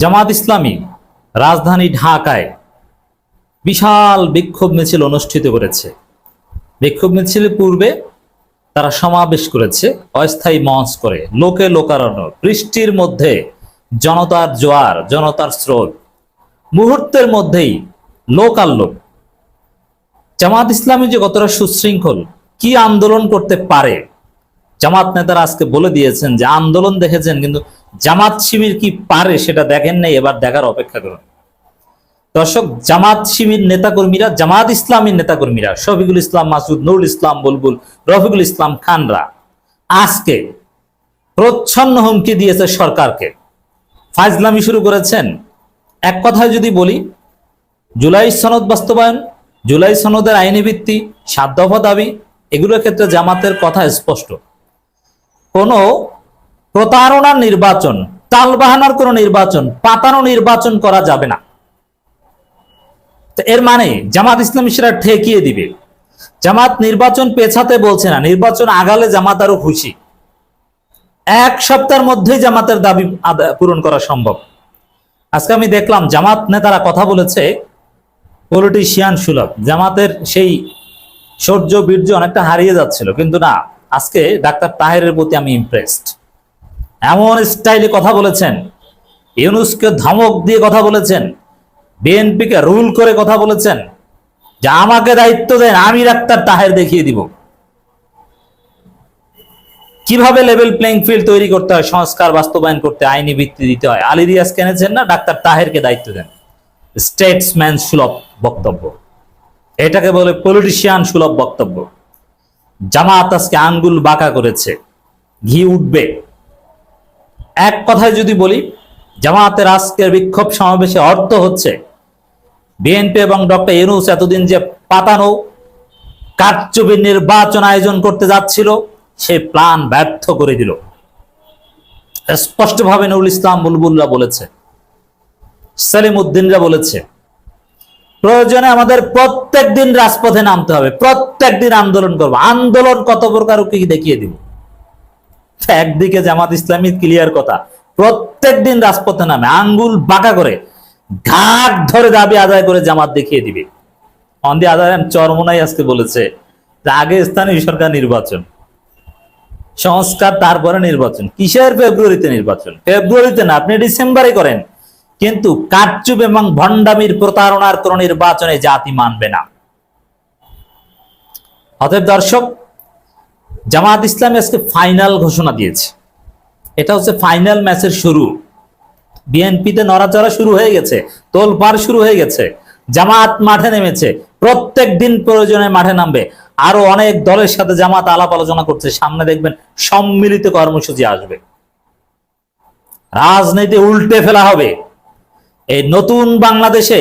জামাত ইসলামী রাজধানী ঢাকায় বিশাল বিক্ষোভ মিছিল অনুষ্ঠিত করেছে। বিক্ষোভ মিছিলের পূর্বে তারা সমাবেশ করেছে অস্থায়ী মঞ্চ করে, লোকে লোকারণ্য, বৃষ্টির মধ্যে জনতার জোয়ার, জনতার স্রোত, মুহূর্তের মধ্যেই লোক আর লোক। জামাত ইসলামী যে কতটা সুশৃঙ্খল, কি আন্দোলন করতে পারে, জামাত নেতারা আজকে বলে দিয়েছেন যে আন্দোলন দেখেছেন, কিন্তু জামাত শিবির কি পারে সেটা দেখেন নাই, এবার দেখার অপেক্ষা করুন। দর্শক, জামাত শিবির নেতাকর্মীরা, জামাত ইসলামীর নেতাকর্মীরা, শফিকুল ইসলাম মাসুদ, নুরুল ইসলাম বুলবুল, রফিকুল ইসলাম খানরা আজকে প্রচ্ছন্ন হুমকি দিয়েছে সরকারকে, ফাজলামি শুরু করেছেন। এক কথায় যদি বলি, জুলাই সনদ বাস্তবায়ন, জুলাই সনদের আইনি ভিত্তি, ৭ দফা দাবি, এগুলোর ক্ষেত্রে জামাতের কথা স্পষ্ট। কোন প্রতারণার নির্বাচন, টালবাহানার কোন নির্বাচন, পাতানো নির্বাচন করা যাবে না। এর মানে জামাত ইসলামী সেটা ঠেকিয়ে দিবে। জামাত নির্বাচন পেছাতে বলছে না, নির্বাচন আগালে জামাত আরো খুশি। 1 সপ্তাহের মধ্যেই জামাতের দাবি পূরণ করা সম্ভব। আজকে আমি দেখলাম জামাত নেতারা কথা বলেছে পলিটিশিয়ান সুলভ, জামাতের সেই শৌর্য বীর্য অনেকটা হারিয়ে যাচ্ছিল, কিন্তু না, আজকে ডাক্তার তাহেরের প্রতি আমি ইমপ্রেসড। এমন স্টাইলে কথা বলেছেন, ইউনূসকে ধমক দিয়ে কথা বলেছেন, বিএনপিকে রুল করে কথা বলেছেন যে আমাকে দায়িত্ব দেন, আমি ডাক্তার তাহের দেখিয়ে দিব কিভাবে লেভেল প্লেইং ফিল্ড তৈরি করতে হয়, সংস্কার বাস্তবায়ন করতে আইনি ভিত্তি দিতে হয়। আলী রিয়াজ কেনেছেন না, ডাক্তার তাহেরকে দায়িত্ব দেন। স্টেটসম্যান সুলভ বক্তব্য, এটাকে বলে পলিটিশিয়ান সুলভ বক্তব্য। জামাত আজকে আঙ্গুল বাঁকা করেছে, ঘি উঠবে। এক কথায় যদি বলি, জামাতের আজকের বিক্ষোভ সমাবেশে অর্থ হচ্ছে বিএনপি এবং ডক্টর ইউনূস এতদিন যে পাতানো কারচুপির নির্বাচন আয়োজন করতে যাচ্ছিল, সেই প্ল্যান ব্যর্থ করে দিল। স্পষ্টভাবে নুরুল ইসলাম বুলবুলরা বলেছে, সেলিম উদ্দিনরা বলেছে, প্রয়োজনে আমাদের প্রত্যেক দিন রাজপথে নামতে হবে, প্রত্যেক দিন আন্দোলন করবো। আন্দোলন কত প্রকার কি দেখিয়ে দিব। একদিকে জামাত ইসলামী ক্লিয়ার কথা, প্রত্যেক দিন রাজপথে নামে আঙ্গুল বাঁকা করে ঘাট ধরে দাবি আদায় করে জামাত দেখিয়ে দিবে। অন্দি আদায় চরমোনাই আজকে বলেছে যে আগে স্থানীয় সরকার নির্বাচন, সংস্কার, তারপরে নির্বাচন। কিসের ফেব্রুয়ারিতে নির্বাচন? ফেব্রুয়ারিতে না, আপনি ডিসেম্বরে করেন, কিন্তু কারচুপ এবং ভণ্ডামির প্রতারণার কোন নির্বাচনে জাতি মানবে না। অতএব দর্শক, জামাত ইসলামী আজকে ফাইনাল ঘোষণা দিয়েছে। এটা হচ্ছে ফাইনাল ম্যাচের শুরু। বিএনপিতে নড়াচড়া শুরু হয়ে গেছে, তোলপাড় শুরু হয়ে গেছে, জামাত মাঠে নেমেছে, প্রত্যেক দিন প্রয়োজনে মাঠে নামবে। আরো অনেক দলের সাথে জামাত আলাপ আলোচনা করছে, সামনে দেখবেন সম্মিলিত কর্মসূচি আসবে। রাজনীতি উল্টে ফেলা হবে। এই নতুন বাংলাদেশে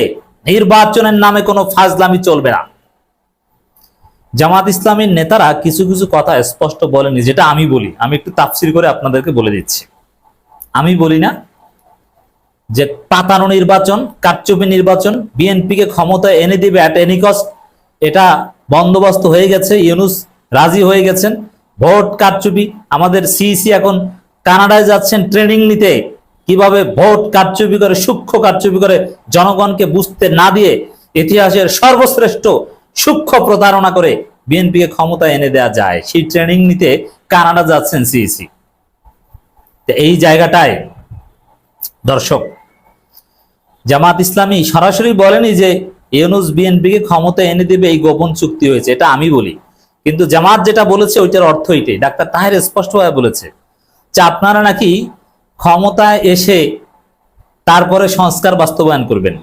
নির্বাচনের নামে কোনো ফাজলামি চলবে না। জামাত ইসলামীর নেতারা কিছু কিছু কথা স্পষ্ট বলেনি, যেটা আমি বলি। আমি একটু তাফসীর করে আপনাদেরকে বলে দিচ্ছি। আমি বলি না যে পাতানো নির্বাচন, কারচুপি নির্বাচন, বিএনপিকে ক্ষমতায় এনে দিবে অ্যাট এনি কস্ট, এটা বন্দোবস্ত হয়ে গেছে, ইউনূস রাজি হয়ে গেছেন। ভোট কারচুপি, আমাদের সিইসি এখন কানাডায় যাচ্ছেন ট্রেনিং নিতে, কিভাবে ভোট কারচুপি করে, সূক্ষ্ম কারচুপি করে জনগণকে বুঝতে না দিয়ে ইতিহাসের সর্বশ্রেষ্ঠ সূক্ষ্ম প্রতারণা করে বিএনপিকে ক্ষমতায় এনে দেওয়া যায়, সেই ট্রেনিং নিতে কানাডা যাচ্ছেন সিইসি। এই জায়গাটায় দর্শক, জামাত ইসলামী সরাসরি বলেনি যে ইউনূস বিএনপিকে ক্ষমতা এনে দিবে, এই গোপন চুক্তি হয়েছে, এটা আমি বলি। কিন্তু জামাত যেটা বলেছে ওইটার অর্থ এটাই। ডাক্তার তাহের স্পষ্টভাবে বলেছে যে আপনারা নাকি ক্ষমতায় এসে তারপরে সংস্কার বাস্তবায়ন করবেন।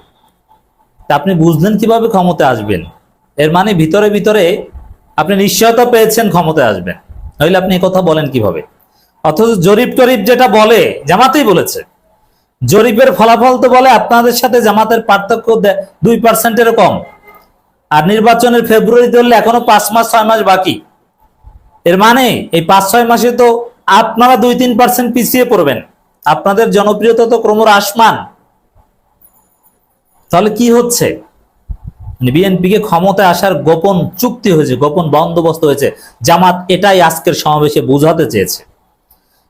তা আপনি বুঝলেন কিভাবে ক্ষমতায় আসবেন? এর মানে ভিতরে ভিতরে আপনি নিশ্চয়তা পেয়েছেন ক্ষমতায় আসবেন, নইলে আপনি কথা বলেন কিভাবে? অথচ জরিপ টরিপ যেটা বলে, জামাতেই বলেছে, জরিপের ফলাফল তো বলে আপনাদের সাথে জামাতের পার্থক্য 2%-এরও কম। আর নির্বাচনের ফেব্রুয়ারি ধরলে এখনো 5 মাস 6 মাস বাকি। এর মানে এই 5-6 মাসে তো আপনারা 2-3% পিছিয়ে পড়বেন। আপনাদের জনপ্রিয়তা তো ক্রমহ্রাসমান। তাহলে কি হচ্ছে? বিএনপিকে ক্ষমতায় আসার গোপন চুক্তি হয়েছে, গোপন বন্দোবস্ত হয়েছে। জামাত এটাই আজকের সমাবেশে বোঝাতে চেয়েছে।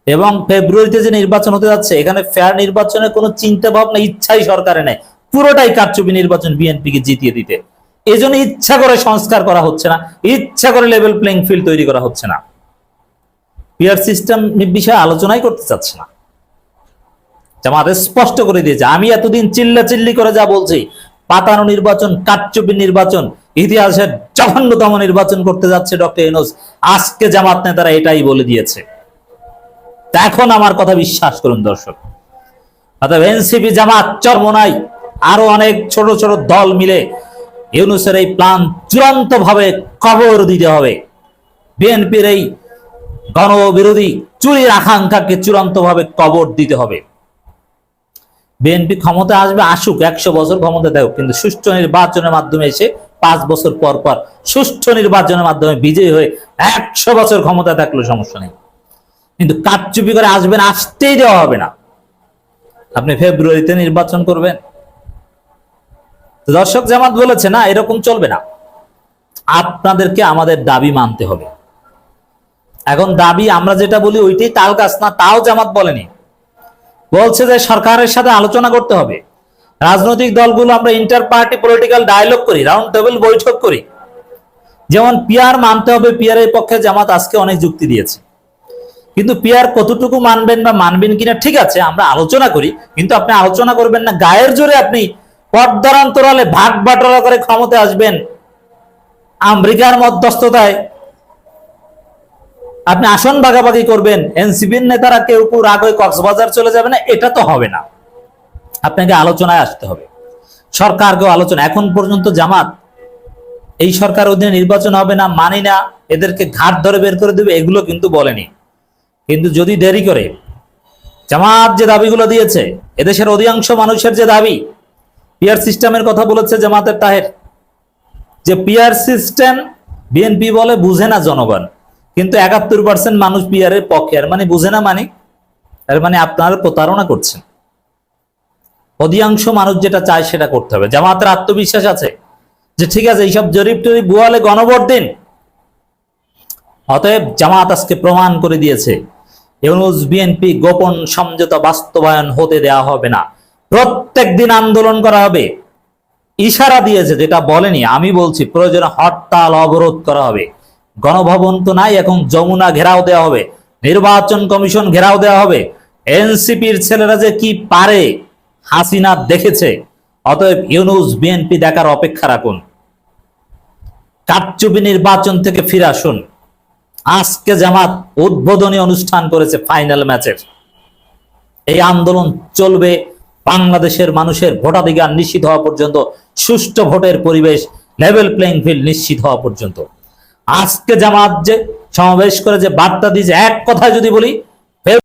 এবং ফেব্রুয়ারিতে যে নির্বাচন হতে যাচ্ছে, এখানে ফেয়ার নির্বাচনের কোনো চিন্তা ভাবনা ইচ্ছাই সরকারে নেই, পুরোটাই কারচুপি নির্বাচন বিএনপিকে জিতিয়ে দিতে। এই জন্য ইচ্ছা করে সংস্কার করা হচ্ছে না, ইচ্ছা করে লেভেল প্লেইং ফিল্ড তৈরি করা হচ্ছে না, পিয়ার সিস্টেম বিষয়ে আলোচনাই করতে চাচ্ছে না। জামাত স্পষ্ট করে দিয়েছে, আমি এতদিন চিল্লাচিল্লি করে যা বলছি, পাতানো নির্বাচন, কারচুপি নির্বাচন, ইতিহাসের জঘন্যতম নির্বাচন করতে যাচ্ছে ডক্টর ইউনূস, আজকে জামাত নেতারা এটাই বলে দিয়েছে। এখন আমার কথা বিশ্বাস করুন দর্শক। অর্থাৎ এনসিপি, জামাত, চরমোনাই, আরো অনেক ছোট ছোট দল মিলে ইউনূসের এই প্ল্যান চূড়ান্ত ভাবে কবর দিতে হবে। বিএনপির এই গণবিরোধী চুরির আকাঙ্ক্ষাকে চূড়ান্ত ভাবে কবর দিতে হবে। বিএনপি ক্ষমতা আসবে, আসুক, 100 বছর ক্ষমতা দেয়, কিন্তু সুষ্ঠু নির্বাচনের মাধ্যমে এসে 5 বছর পর পর সুষ্ঠু নির্বাচনের মাধ্যমে বিজয়ী হয়ে 100 বছর ক্ষমতা থাকলে সমস্যা নেই, কিন্তু কারচুপি করে আসবেন, আসতেই দেওয়া হবে না। আপনি ফেব্রুয়ারিতে নির্বাচন করবেন, দর্শক জামাত বলেছে না, এরকম চলবে না, আপনাদেরকে আমাদের দাবি মানতে হবে। এখন দাবি আমরা যেটা বলি ওইটাই তাল গাছ না, তাও জামাত বলেনি, বলছে যে সরকারের সাথে আলোচনা করতে হবে। রাজনৈতিক দলগুলো আমরা ইন্টার পার্টি পলিটিক্যাল ডায়ালগ করি, রাউন্ড টেবিল বৈঠক করি। যেমন পিয়ার মানতে হবে, পিয়ারের পক্ষে জামাত আজকে অনেক যুক্তি দিয়েছে, কিন্তু পিয়ার কতটুকু মানবেন বা মানবেন কিনা ঠিক আছে, আমরা আলোচনা করি, কিন্তু আপনি আলোচনা করবেন না গায়ের জোরে, আপনি পথদারান্তরালে ভাগ বাটোয়ারা করে ক্ষমতা আসবেন, আমেরিকার মধ্যস্থতায় আপনি আসন ভাগাভাগি করবেন, এনসিপির নেতারা কেউ কেউ রাগ হয়ে কক্সবাজার চলে যাবে না, এটা তো হবে না। আপনাকে আলোচনায় আসতে হবে, সরকারকেও আলোচনা। এখন পর্যন্ত জামাত এই সরকার অধীনে নির্বাচন হবে না, মানি না, এদেরকে ঘাট ধরে বের করে দেবে, এগুলো কিন্তু বলেনি। কিন্তু যদি দেরি করে জামাত যে দাবিগুলো দিয়েছে, এদেশের অধিকাংশ মানুষের যে দাবি, পিয়ার সিস্টেমের কথা বলেছে জামাতের তাহের, যে পিয়ার সিস্টেম বিএনপি বলে বুঝে না জনগণ, কিন্তু 71% মানুষ পিয়ারের পক্ষে। আর মানে বুঝে না, মানে এর মানে আপনারা প্রতারণা করছেন। অধিকাংশ মানুষ যেটা চায় সেটা করতে হবে। জামাতের আত্মবিশ্বাস আছে যে ঠিক আছে, এইসব জরিপ টরিপ বুয়ালে গণভোট দিন। অতএব জামাত আজকে প্রমাণ করে দিয়েছে, ইউনূস বিএনপি গোপন সমঝোতা বাস্তবায়ন হতে দেওয়া হবে না, প্রত্যেক দিন আন্দোলন করা হবে। ইশারা দিয়েছে, যেটা বলেনি, আমি বলছি, প্রয়োজনে হরতাল অবরোধ করা হবে। গণভবন তো নাই, এখন যমুনা ঘেরাও দেওয়া হবে, নির্বাচন কমিশন ঘেরাও দেওয়া হবে। এনসিপির ছেলেরা যে কি পারে হাসিনা দেখেছে, অতএব ইউনূস বিএনপি দেখার অপেক্ষা রাখুন। কারচুপি নির্বাচন থেকে ফিরে আসুন। আজকে জামাত উদ্বোধনী অনুষ্ঠান করেছে ফাইনাল ম্যাচের। এই আন্দোলন চলবে বাংলাদেশের মানুষের ভোটাধিকার নিশ্চিত হওয়া পর্যন্ত, সুষ্ঠু ভোটের পরিবেশ, লেভেল প্লেইং ফিল্ড নিশ্চিত হওয়া পর্যন্ত। আজকে জামাত যে সমাবেশ করে যে বার্তা দিয়েছে, এক কথায় যদি বলি,